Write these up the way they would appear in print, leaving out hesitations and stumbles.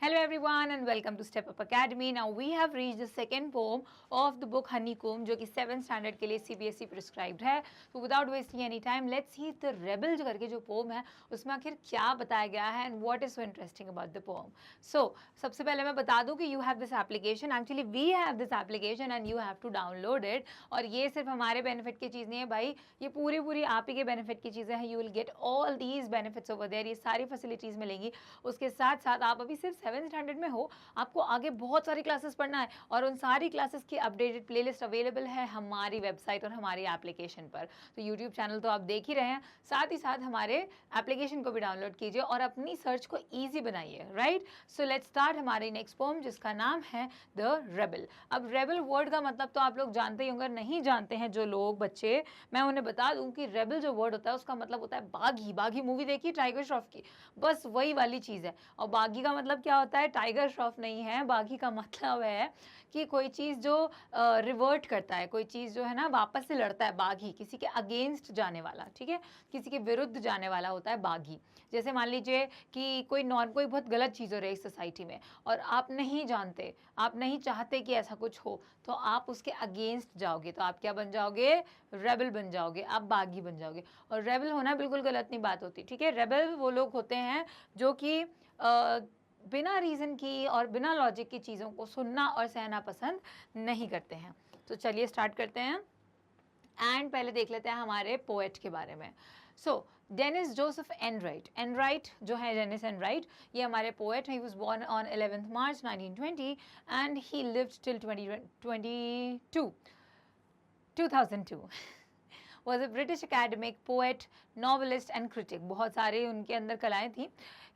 Hello everyone and welcome to Step Up Academy. Now we have reached the second poem of the book Honeycomb जो कि 7th standard के लिए CBSE prescribed है. So without wasting any time, let's see the Rebel जो करके जो poem है उसमें आखिर क्या बताया गया है and what is so interesting about the poem. So सबसे पहले मैं बता दूं कि you have this application. Actually we have this application and you have to download it. और ये सिर्फ हमारे benefit की चीज़ नहीं है भाई, ये पूरी आप ही के benefit की चीज़ें हैं. You will get all these benefits over there. ये सारी facilities मिलेंगी. उसके साथ साथ आप अभी सिर्फ 7th स्टैंडर्ड में हो, आपको आगे बहुत सारी क्लासेस पढ़ना है और उन सारी क्लासेस की अपडेटेड प्लेलिस्ट अवेलेबल है हमारी वेबसाइट और हमारी एप्लीकेशन पर. तो यूट्यूब चैनल तो आप देख ही रहे हैं, साथ ही साथ हमारे एप्लीकेशन को भी डाउनलोड कीजिए और अपनी सर्च को ईजी बनाइए. राइट, सो लेट्स स्टार्ट हमारी नेक्स्ट पोम जिसका नाम है द रेबल. अब रेबल वर्ड का मतलब तो आप लोग जानते ही होंगे, नहीं जानते हैं जो लोग बच्चे, मैं उन्हें बता दूं कि रेबल जो वर्ड होता है उसका मतलब होता है बागी. बागी मूवी देखी टाइगर श्रॉफ की, बस वही वाली चीज़ है. और बागी का मतलब क्या होता है? टाइगर श्रॉफ नहीं है. बागी का मतलब है कि कोई चीज़ जो रिवर्ट करता है, कोई चीज़ जो है ना वापस से लड़ता है. बागी किसी के अगेंस्ट जाने वाला, ठीक है, किसी के विरुद्ध जाने वाला होता है बागी. जैसे मान लीजिए कि कोई बहुत गलत चीज़ हो रही है सोसाइटी में और आप नहीं जानते, आप नहीं चाहते कि ऐसा कुछ हो, तो आप उसके अगेंस्ट जाओगे तो आप क्या बन जाओगे? रेबल बन जाओगे, आप बागी बन जाओगे. और रेबल होना बिल्कुल गलत नहीं बात होती, ठीक है. रेबल वो लोग होते हैं जो कि बिना रीज़न की और बिना लॉजिक की चीज़ों को सुनना और सहना पसंद नहीं करते हैं. तो चलिए स्टार्ट करते हैं एंड पहले देख लेते हैं हमारे पोएट के बारे में. So Dennis Joseph Enright. Enright जो है डेनिस एनराइट, ये हमारे पोएट हैं. He was born on 11th March 1920 and he lived till 2002. was a British academic, poet, novelist and critic. बहुत सारे उनके अंदर कलाएं थी.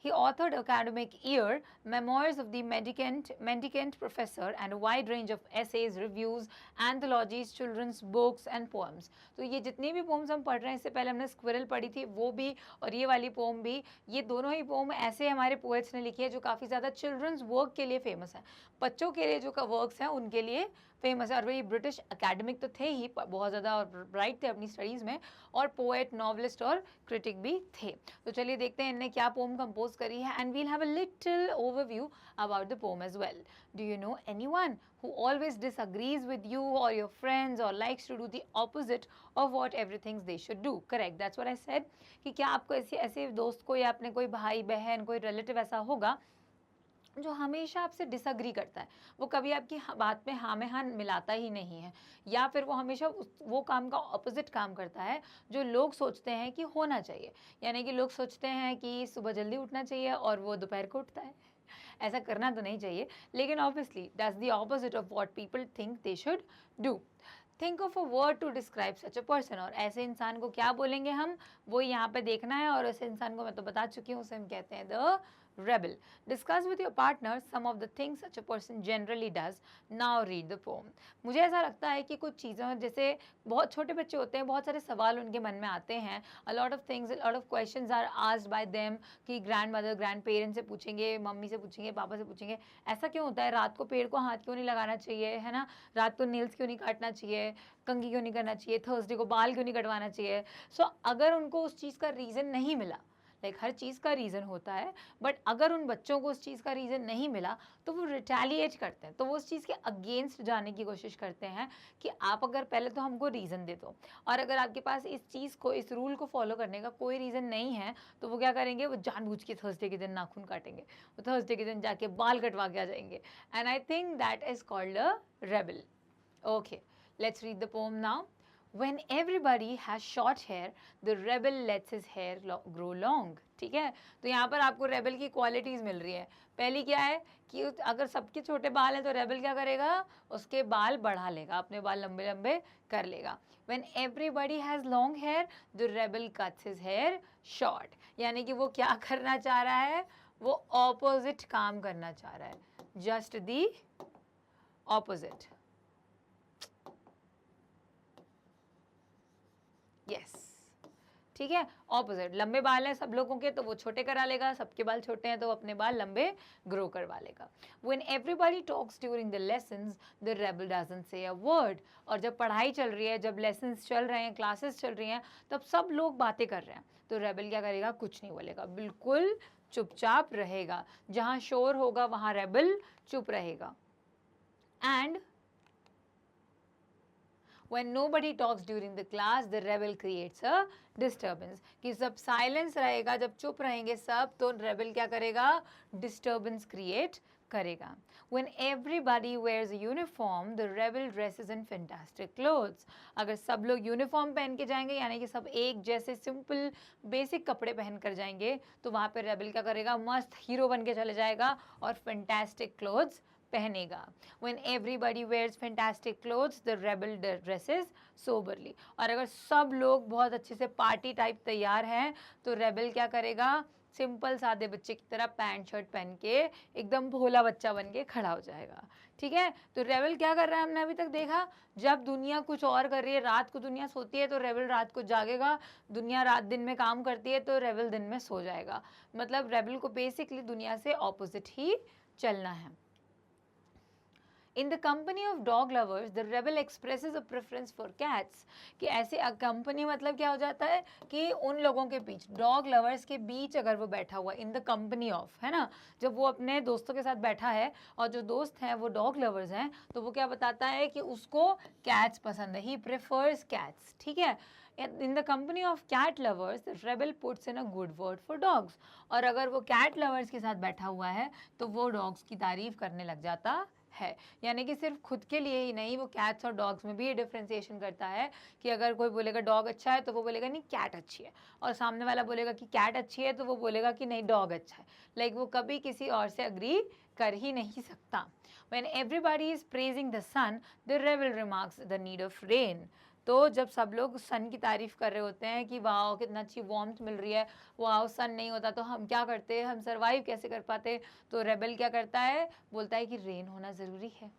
He authored academic year, memoirs of the mendicant professor and a wide range of essays, reviews, anthologies, children's books and poems. तो ये जितनी भी पोम्स हम पढ़ रहे हैं, इससे पहले हमने स्क्विरल पढ़ी थी वो भी और ये वाली पोम भी, ये दोनों ही पोम ऐसे हमारे पोएट्स ने लिखी है जो काफ़ी ज़्यादा चिल्ड्रंस वर्क के लिए फेमस है. बच्चों के लिए जो वर्क्स हैं उनके लिए फेमस है. और वही ब्रिटिश अकेडमिक तो थे ही बहुत ज़्यादा और ब्राइट थे अपनी स्टडीज़ में, और पोएट, नॉवलिस्ट और क्रिटिक भी थे. तो चलिए देखते हैं इनने क्या पोम कंपोज करी है and we'll have a little overview about the poem as well. Do you know anyone who always disagrees with you or your friends or likes to do the opposite of what everything they should do? Correct, that's what I said. कि क्या आपको ऐसे दोस्त को या अपने कोई भाई बहन कोई रिलेटिव ऐसा होगा जो हमेशा आपसे डिसअग्री करता है, वो कभी आपकी बात में हाँ में हाँ मिलाता ही नहीं है, या फिर वो हमेशा वो काम का ऑपोजिट काम करता है जो लोग सोचते हैं कि होना चाहिए. यानी कि लोग सोचते हैं कि सुबह जल्दी उठना चाहिए और वो दोपहर को उठता है. ऐसा करना तो नहीं चाहिए, लेकिन obviously does the opposite of what people think they should do. Think of a word to describe such a person. और ऐसे इंसान को क्या बोलेंगे हम, वो यहाँ पे देखना है. और ऐसे इंसान को मैं तो बता चुकी हूँ, उसे हम कहते हैं the rebel. Discuss with your partner some of the things such a person generally does. Now read the poem. मुझे ऐसा लगता है कि कुछ चीज़ों, जैसे बहुत छोटे बच्चे होते हैं, बहुत सारे सवाल उनके मन में आते हैं. A lot of things, a lot of questions are asked by them कि grandmother, grandparents से पूछेंगे, मम्मी से पूछेंगे, पापा से पूछेंगे, ऐसा क्यों होता है, रात को पेड़ को हाथ क्यों नहीं लगाना चाहिए, है ना, रात को नेल्स क्यों नहीं काटना चाहिए, कंघी क्यों नहीं करना चाहिए, थर्सडे को बाल क्यों नहीं कटवाना चाहिए. सो अगर उनको उस चीज़ का रीज़न नहीं मिला, लाइक हर चीज़ का रीज़न होता है, बट अगर उन बच्चों को उस चीज़ का रीज़न नहीं मिला तो वो रिटेलिएट करते हैं, तो वो उस चीज़ के अगेंस्ट जाने की कोशिश करते हैं कि आप अगर पहले तो हमको रीज़न दे दो, और अगर आपके पास इस चीज़ को, इस रूल को फॉलो करने का कोई रीज़न नहीं है, तो वो क्या करेंगे, वो जानबूझ के थर्सडे के दिन नाखून काटेंगे, वो थर्सडे के दिन जाके बाल कटवा के आ जाएंगे. And I think that is called a rebel. Okay, let's read the pome now. When everybody has short hair, the rebel lets his hair grow long. ठीक है, तो यहाँ पर आपको रेबल की क्वालिटीज़ मिल रही है. पहली क्या है कि अगर सबके छोटे बाल हैं तो रेबल क्या करेगा, उसके बाल बढ़ा लेगा, अपने बाल लंबे लंबे कर लेगा. When everybody has long hair, the rebel cuts his hair short. यानी कि वो क्या करना चाह रहा है, वो ऑपोजिट काम करना चाह रहा है, जस्ट दी ऑपोजिट. यस, ठीक है, ऑपोजिट. लंबे बाल हैं सब लोगों के तो वो छोटे करा लेगा, सबके बाल छोटे हैं तो वो अपने बाल लंबे ग्रो करवा लेगा. When everybody talks during the lessons, the rebel doesn't say a word. और जब पढ़ाई चल रही है, जब लेसन्स चल रहे हैं, क्लासेस चल रही हैं, तब सब लोग बातें कर रहे हैं, तो रेबल क्या करेगा, कुछ नहीं बोलेगा, बिल्कुल चुपचाप रहेगा, जहाँ शोर होगा वहाँ रेबल चुप रहेगा। And when nobody talks during the class, the rebel creates a disturbance. कि जब silence रहेगा, जब चुप रहेंगे सब, तो rebel क्या करेगा? Disturbance create करेगा. When everybody wears a uniform, the rebel dresses in fantastic clothes. अगर सब लोग यूनिफॉर्म पहन के जाएंगे, यानी कि सब एक जैसे सिंपल बेसिक कपड़े पहन कर जाएंगे, तो वहाँ पे रेबल क्या करेगा? मस्त हीरो बन के चले जाएगा और फैंटास्टिक क्लोथ्स पहनेगा. When everybody wears fantastic clothes, the rebel dresses soberly. और अगर सब लोग बहुत अच्छे से पार्टी टाइप तैयार हैं, तो रेबल क्या करेगा? सिंपल सादे बच्चे की तरह पैंट शर्ट पहन के एकदम भोला बच्चा बन के खड़ा हो जाएगा. ठीक है, तो रेबल क्या कर रहा है? हमने अभी तक देखा, जब दुनिया कुछ और कर रही है, रात को दुनिया सोती है तो रेबल रात को जागेगा, दुनिया रात दिन में काम करती है तो रेबल दिन में सो जाएगा. मतलब रेबल को बेसिकली दुनिया से ऑपोजिट ही चलना है. In the company of dog lovers, the rebel expresses a preference for cats. कि ऐसे कंपनी मतलब क्या हो जाता है कि उन लोगों के बीच, डॉग लवर्स के बीच अगर वो बैठा हुआ, इन द कंपनी ऑफ, है ना, जब वो अपने दोस्तों के साथ बैठा है और जो दोस्त हैं वो डॉग लवर्स हैं, तो वो क्या बताता है कि उसको कैट्स पसंद है. He prefers cats. ठीक है, in the company of cat lovers the rebel puts in a good word for dogs. और अगर वो कैट लवर्स के साथ बैठा हुआ है तो वो डॉग्स की तारीफ करने लग जाता है. यानी कि सिर्फ खुद के लिए ही नहीं, वो कैट्स और डॉग्स में भी ये डिफ्रेंसिएशन करता है कि अगर कोई बोलेगा डॉग अच्छा है तो वो बोलेगा नहीं कैट अच्छी है, और सामने वाला बोलेगा कि कैट अच्छी है तो वो बोलेगा कि नहीं डॉग अच्छा है. लाइक वो कभी किसी और से अग्री कर ही नहीं सकता. When everybody is praising the sun, the rebel remarks the need of rain. तो जब सब लोग सन की तारीफ कर रहे होते हैं कि वाह कितना अच्छी वार्मथ मिल रही है, वाह सन नहीं होता तो हम क्या करते, हम सरवाइव कैसे कर पाते, तो रेबल क्या करता है? बोलता है कि रेन होना ज़रूरी है.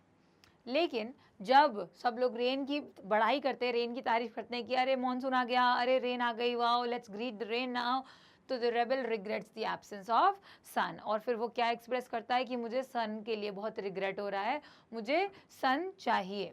लेकिन जब सब लोग रेन की बढ़ाई करते हैं, रेन की तारीफ करते हैं कि अरे मॉनसून आ गया, अरे रेन आ गई, वाह let's greet the rain now, तो the rebel regrets the absence of sun. और फिर वो क्या एक्सप्रेस करता है कि मुझे सन के लिए बहुत रिग्रेट हो रहा है, मुझे सन चाहिए.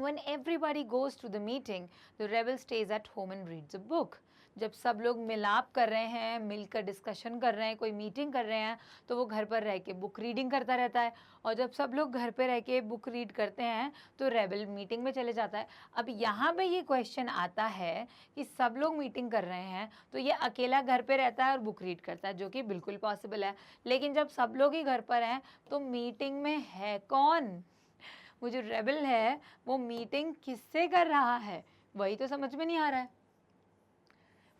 When everybody goes to the meeting, the rebel stays at home and reads a book. जब सब लोग मिलाप कर रहे हैं, मिलकर डिस्कशन कर रहे हैं, कोई मीटिंग कर रहे हैं, तो वो घर पर रह के बुक रीडिंग करता रहता है. और जब सब लोग घर पे रह के बुक रीड करते हैं तो रेबल मीटिंग में चले जाता है. अब यहाँ पे ये क्वेश्चन आता है कि सब लोग मीटिंग कर रहे हैं तो ये अकेला घर पे रहता है और बुक रीड करता है, जो कि बिल्कुल पॉसिबल है. लेकिन जब सब लोग ही घर पर हैं तो मीटिंग में है कौन? वो जो रेबल है वो मीटिंग किससे कर रहा है, वही तो समझ में नहीं आ रहा है.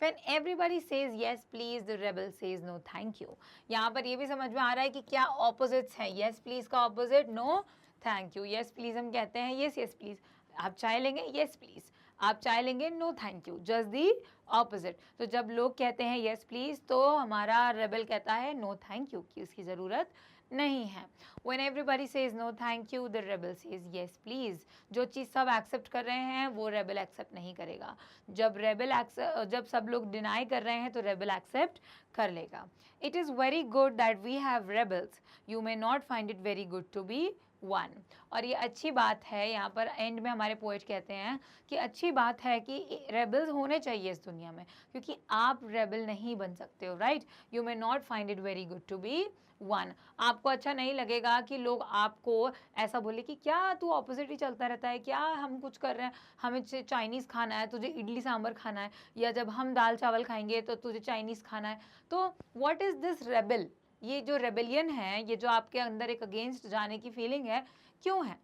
When everybody says yes please, the rebel says no thank you. यहाँ पर ये भी समझ में आ रहा है कि क्या ऑपोजिट्स हैं. yes please का opposite no thank you. yes please हम कहते हैं yes yes please, आप चाय लेंगे yes please, आप चाय लेंगे no thank you, just the opposite. तो जब लोग कहते हैं yes please तो हमारा रेबल कहता है नो थैंक यू, कि उसकी ज़रूरत नहीं है. When everybody says no thank you, the rebel says yes please. जो चीज़ सब एक्सेप्ट कर रहे हैं वो रेबल एक्सेप्ट नहीं करेगा. जब सब लोग डिनाई कर रहे हैं तो रेबल एक्सेप्ट कर लेगा. It is very good that we have rebels. You may not find it very good to be one. और ये अच्छी बात है, यहाँ पर एंड में हमारे पोएट कहते हैं कि अच्छी बात है कि रेबल्स होने चाहिए इस दुनिया में, क्योंकि आप रेबल नहीं बन सकते हो. Right, you may not find it very good to be one. आपको अच्छा नहीं लगेगा कि लोग आपको ऐसा बोले कि क्या तू ऑपोजिट ही चलता रहता है, क्या हम कुछ कर रहे हैं, हमें चाइनीज़ खाना है, तुझे इडली सांभर खाना है, या जब हम दाल चावल खाएंगे तो तुझे चाइनीज़ खाना है. तो व्हाट इज़ दिस रेबल? ये जो रेबेलियन है, ये जो आपके अंदर एक अगेंस्ट जाने की फीलिंग है, क्यों है?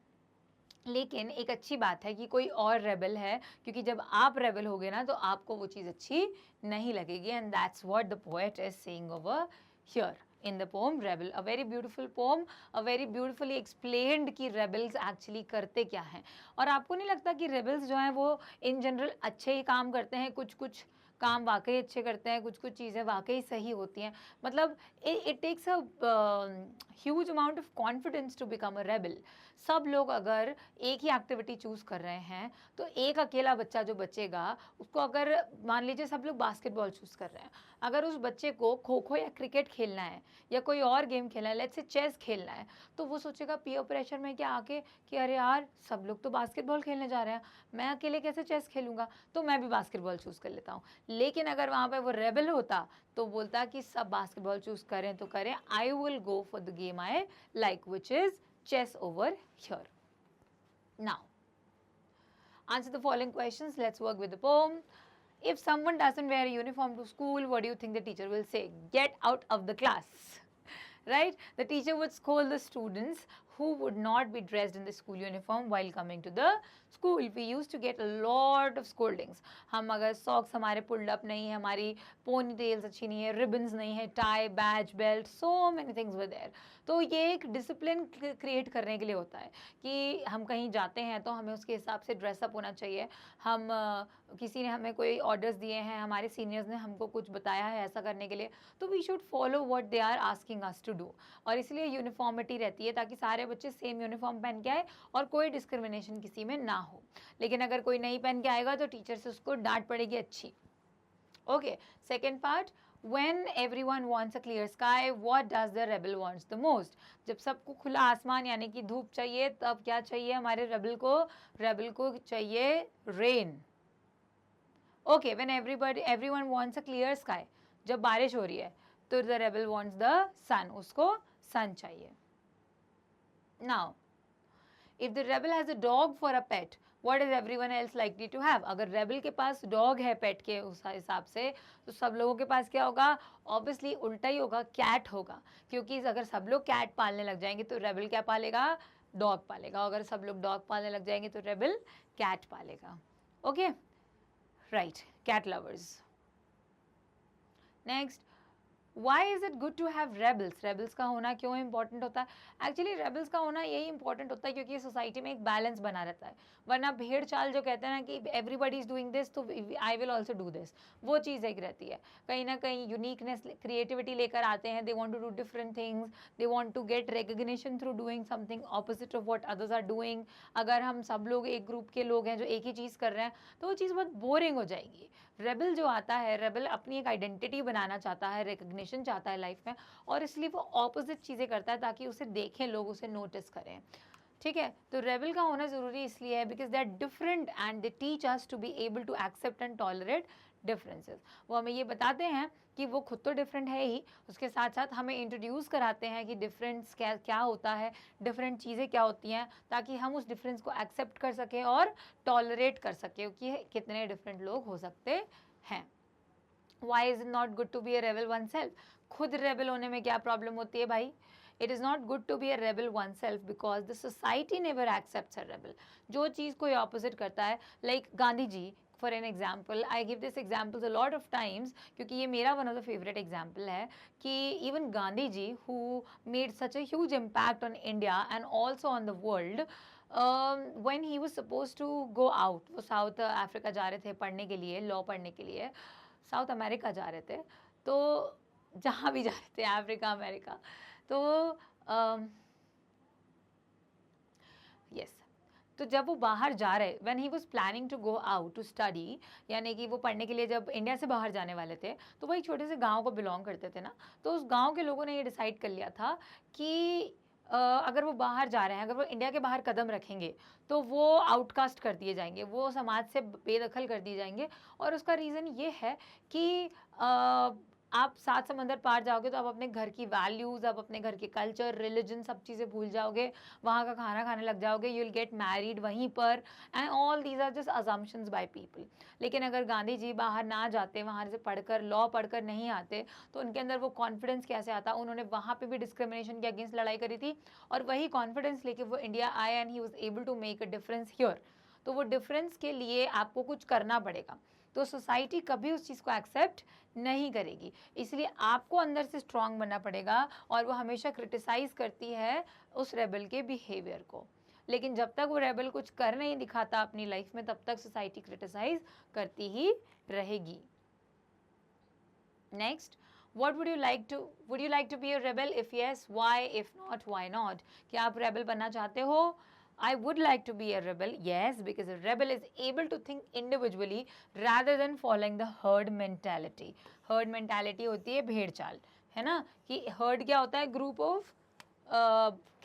लेकिन एक अच्छी बात है कि कोई और रेबल है, क्योंकि जब आप रेबल होगे ना तो आपको वो चीज़ अच्छी नहीं लगेगी. And that's what the poet is saying over here in the poem Rebel. A very beautiful poem, a very beautifully explained कि rebels actually करते क्या हैं. और आपको नहीं लगता कि rebels जो हैं वो in general अच्छे ही काम करते हैं, कुछ काम वाकई अच्छे करते हैं, कुछ चीज़ें वाकई सही होती हैं. मतलब it takes a huge amount of confidence to become a rebel. सब लोग अगर एक ही एक्टिविटी चूज़ कर रहे हैं तो एक अकेला बच्चा जो बचेगा उसको, अगर मान लीजिए सब लोग बास्केटबॉल चूज़ कर रहे हैं, अगर उस बच्चे को खो खो या क्रिकेट खेलना है या कोई और गेम खेलना है, लेट्स से चेस खेलना है, तो वो सोचेगा पीयर प्रेशर में क्या आके कि अरे यार सब लोग तो बास्केटबॉल खेलने जा रहे हैं, मैं अकेले कैसे चेस खेलूँगा, तो मैं भी बास्केटबॉल चूज़ कर लेता हूँ. लेकिन अगर वहाँ पे वो रेबल होता तो बोलता कि सब बास्केटबॉल चूज करें तो करें, I will go for the game I like which is chess over here. Now, answer the following questions. Let's work with the poem. If someone doesn't wear a uniform to school, what do you think the teacher will say? Get out of the class. Right? The teacher would scold the students who would not be dressed in the school uniform while coming to the school. We used to get a lot of scoldings. हम अगर socks हमारे pulled up नहीं है, हमारी pony tails अच्छी नहीं है, ribbons नहीं है, tie, badge, belt, so many things were there. तो ये एक डिसिप्लिन क्रिएट करने के लिए होता है कि हम कहीं जाते हैं तो हमें उसके हिसाब से ड्रेसअप होना चाहिए. हम किसी ने हमें कोई ऑर्डर्स दिए हैं, हमारे सीनियर्स ने हमको कुछ बताया है ऐसा करने के लिए, तो we should follow what they are asking us to do. और इसलिए यूनिफॉर्मिटी रहती है ताकि सारे बच्चे सेम यूनिफॉर्म पहन के आए और कोई डिस्क्रिमिनेशन किसी में ना हो. लेकिन अगर कोई नहीं पहन के आएगा तो टीचर से उसको डांट पड़ेगी अच्छी. Okay, second part. When everyone wants a clear sky, what does the rebel wants the most? जब सबको खुला आसमान यानी कि धूप चाहिए, तब क्या चाहिए हमारे रेबल को चाहिए rain. Okay, when everyone wants a clear sky, जब बारिश हो रही है तो the rebel wants the sun, उसको सन चाहिए. Now, if the rebel has a dog for a pet, what is everyone else likely to have? अगर रेबल के पास डॉग है पेट के उस हिसाब से, तो सब लोगों के पास क्या होगा? ऑब्वियसली उल्टा ही होगा, कैट होगा. क्योंकि अगर सब लोग कैट पालने लग जाएंगे तो रेबल क्या पालेगा? डॉग पालेगा. अगर सब लोग डॉग पालने लग जाएंगे तो रेबल कैट पालेगा. Okay, right, cat lovers. Next, Why is it good to have rebels? Rebels का होना क्यों इंपॉर्टेंट होता है? एक्चुअली रेबल्स का होना यही इंपॉर्टेंट होता है क्योंकि सोसाइटी में एक बैलेंस बना रहता है. वरना भेड़ चाल जो कहते हैं ना कि एवरीबडी इज डूइंग दिस तो I will also do this, वो चीज़ एक रहती है. कहीं ना कहीं यूनिकनेस, क्रिएटिविटी लेकर आते हैं. They want to do different things, they want to get recognition through doing something opposite of what others are doing. अगर हम सब लोग एक ग्रुप के लोग हैं जो एक ही चीज़ कर रहे हैं तो वो चीज़ बहुत बोरिंग हो जाएगी. रेबल जो आता है, रेबल अपनी एक आइडेंटिटी बनाना चाहता है, रिकग्निशन चाहता है लाइफ में, और इसलिए वो ऑपोजिट चीज़ें करता है ताकि उसे देखें लोग, उसे नोटिस करें. ठीक है, तो रेबल का होना ज़रूरी इसलिए है because they are different and they teach us to be able to accept and tolerate differences. वो हमें ये बताते हैं कि वो खुद तो डिफरेंट है ही, उसके साथ साथ हमें इंट्रोड्यूस कराते हैं कि डिफरेंस क्या होता है, डिफरेंट चीज़ें क्या होती हैं, ताकि हम उस डिफरेंस को एक्सेप्ट कर सकें और टॉलरेट कर सकें कि कितने डिफरेंट लोग हो सकते हैं. Why is it not good to be a rebel oneself? खुद रेबल होने में क्या प्रॉब्लम होती है भाई? It is not good to be a rebel oneself because the society never accepts a rebel. जो चीज़ कोई ऑपोजिट करता है, like Gandhi ji for an example, I give this examples a lot of times क्योंकि ये मेरा one of the favourite example है कि even Gandhi ji who made such a huge impact on India and also on the world, when he was supposed to go out, वो South Africa जा रहे थे पढ़ने के लिए, लॉ पढ़ने के लिए, साउथ अमेरिका जा रहे थे, तो जहाँ भी जा रहे थे, अफ्रीका अमेरिका, तो यस, तो जब वो बाहर जा रहे, when he was planning to go out to study, यानी कि वो पढ़ने के लिए जब इंडिया से बाहर जाने वाले थे, तो वो एक छोटे से गांव को बिलोंग करते थे ना, तो उस गांव के लोगों ने ये डिसाइड कर लिया था कि अगर वो बाहर जा रहे हैं, अगर वो इंडिया के बाहर कदम रखेंगे तो वो आउटकास्ट कर दिए जाएंगे, वो समाज से बेदखल कर दिए जाएंगे. और उसका रीज़न ये है कि आप 7 समंदर पार जाओगे तो आप अपने घर की वैल्यूज़, आप अपने घर के कल्चर, रिलीजन, सब चीज़ें भूल जाओगे, वहाँ का खाना खाने लग जाओगे, यू विल गेट मैरिड वहीं पर, and all these are just assumptions by people. लेकिन अगर गांधी जी बाहर ना जाते, वहाँ से पढ़कर, लॉ पढ़कर नहीं आते, तो उनके अंदर वो कॉन्फिडेंस कैसे आता? उन्होंने वहाँ पे भी डिस्क्रिमिनेशन के अगेंस्ट लड़ाई करी थी और वही कॉन्फिडेंस लेके वो इंडिया आए and he was able to make a difference here. तो वो डिफरेंस के लिए आपको कुछ करना पड़ेगा, तो सोसाइटी कभी उस चीज़ को एक्सेप्ट नहीं करेगी. इसलिए आपको अंदर से स्ट्रांग बनना पड़ेगा, और वो हमेशा क्रिटिसाइज़ करती है उस रेबल के बिहेवियर को. लेकिन जब तक वो रेबल कुछ कर नहीं दिखाता अपनी लाइफ में, तब तक सोसाइटी क्रिटिसाइज करती ही रहेगी. Next, what would you like to be a rebel? If yes, why? If not, why not? क्या आप रेबल बनना चाहते हो? I would like to be a rebel, yes, because a rebel is able to think individually rather than following the herd mentality. Herd mentality होती है भेड़ चाल, है ना, कि herd क्या होता है? Group of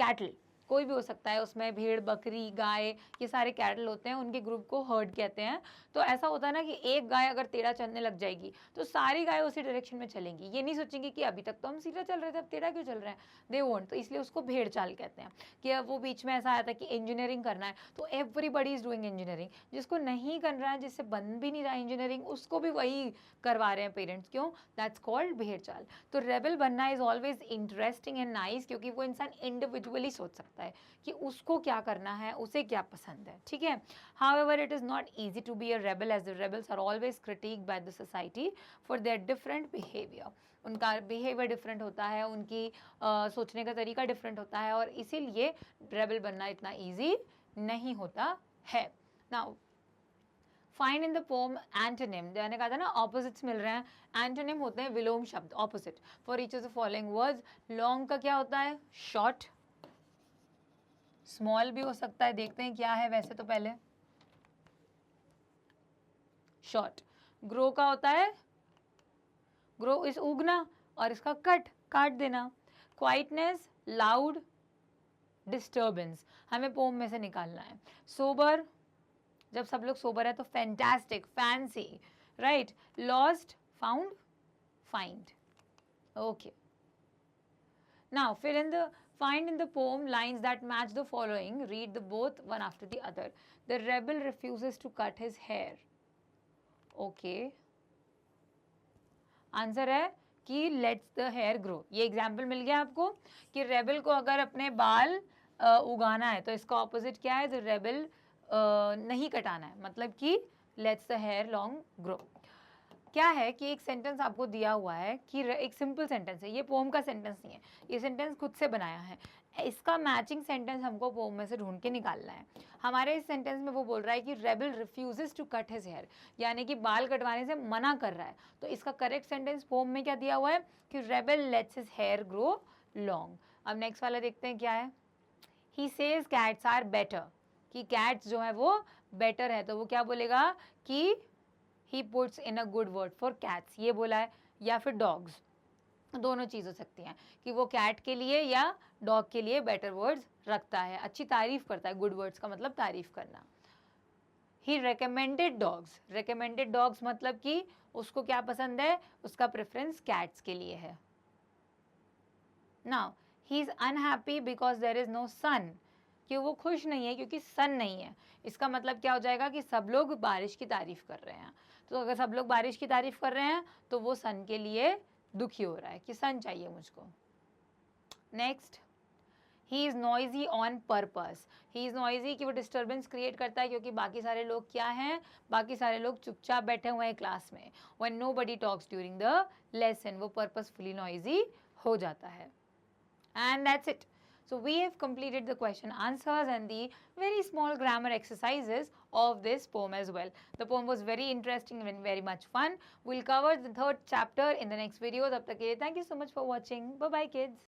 cattle. कोई भी हो सकता है, उसमें भेड़, बकरी, गाय, ये सारे कैटल होते हैं, उनके ग्रुप को हर्ड कहते हैं। तो ऐसा होता है ना कि एक गाय अगर टेढ़ा चलने लग जाएगी तो सारी गाय उसी डायरेक्शन में चलेंगी, ये नहीं सोचेंगी कि अभी तक तो हम सीधा चल रहे थे, अब टेढ़ा क्यों चल रहा है, दे वोंट। तो इसलिए उसको भेड़ चाल कहते हैं। कि अब वो बीच में ऐसा आया था कि इंजीनियरिंग करना है तो एवरीबडी इज डूइंग इंजीनियरिंग, जिसको नहीं कर रहा है, जिससे बन भी नहीं रहा इंजीनियरिंग, उसको भी वही करवा रहे हैं पेरेंट्स, क्यों, दैट्स कॉल्ड भेड़ चाल। तो रेबल बनना is always interesting and nice, क्योंकि वो इंसान इंडिविजुअली सोच सकता है कि उसको क्या करना है, उसे क्या पसंद है, ठीक है। However, it is not easy to be a rebel, as the rebels are always critiqued by the society for their different behavior. उनका बिहेवियर डिफरेंट होता है, उनकी सोचने का तरीका डिफरेंट होता है, और इसीलिए रेबल बनना इतना ईजी नहीं होता है। Now find in the pome antonym, मैंने कहा था ना ऑपोजिट्स मिल रहे हैं, एंटोनिम होते हैं विलोम शब्द, opposite for each of the following words. Long का क्या होता है, शॉर्ट, स्मॉल भी हो सकता है, देखते हैं क्या है वैसे तो पहले, शॉर्ट। ग्रो का होता है, ग्रो इस उगना, और इसका कट, काट देना। क्वाइटनेस, लाउड, डिस्टर्बेंस, हमें पोम में से निकालना है। सोबर, जब सब लोग सोबर है तो fantastic, fancy, right. Lost, found, find, okay. Now फिर in the find in the poem lines that match the following, read the both one after the other. The rebel refuses to cut his hair, okay, answer है कि let's the hair grow. ये example मिल गया आपको कि rebel को अगर अपने बाल उगाना है तो इसका ऑपोजिट क्या है, द रेबल नहीं कटाना है, मतलब कि let's the hair long grow. क्या है कि एक सेंटेंस आपको दिया हुआ है कि एक सिंपल सेंटेंस है, ये पोम का सेंटेंस नहीं है, ये सेंटेंस खुद से बनाया है, इसका मैचिंग सेंटेंस हमको पोम में से ढूंढ के निकालना है। हमारे इस सेंटेंस में वो बोल रहा है कि rebel refuses to cut his hair, यानी कि बाल कटवाने से मना कर रहा है। तो इसका करेक्ट सेंटेंस पोम में क्या दिया हुआ है कि rebel lets his hair grow long. अब नेक्स्ट वाला देखते हैं क्या है। He says cats are better, कि कैट्स जो है वो बेटर है, तो वो क्या बोलेगा कि he puts in a good word for cats, ये बोला है, या फिर dogs, दोनों चीज़ हो सकती हैं कि वो कैट के लिए या डॉग के लिए बेटर वर्ड्स रखता है, अच्छी तारीफ करता है। गुड वर्ड्स का मतलब तारीफ करना। ही रेकमेंडेड डॉग्स, रेकमेंडेड डॉग्स मतलब कि उसको क्या पसंद है, उसका प्रेफरेंस कैट्स के लिए है। Now he is unhappy because there is no sun, कि वो खुश नहीं है क्योंकि सन नहीं है। इसका मतलब क्या हो जाएगा कि सब लोग बारिश की तारीफ कर रहे हैं, तो अगर सब लोग बारिश की तारीफ कर रहे हैं तो वो सन के लिए दुखी हो रहा है कि सन चाहिए मुझको। Next, he is noisy on purpose, he is noisy कि वो डिस्टर्बेंस क्रिएट करता है क्योंकि बाकी सारे लोग क्या हैं, बाकी सारे लोग चुपचाप बैठे हुए हैं क्लास में। When nobody talks during the lesson, वो पर्पसफुली नॉइजी हो जाता है। And that's it. So we have completed the question answers and the very small grammar exercises of this poem as well. The poem was very interesting and very much fun. We'll cover the third chapter in the next video. Tab tak ke liye, thank you so much for watching. Bye bye kids.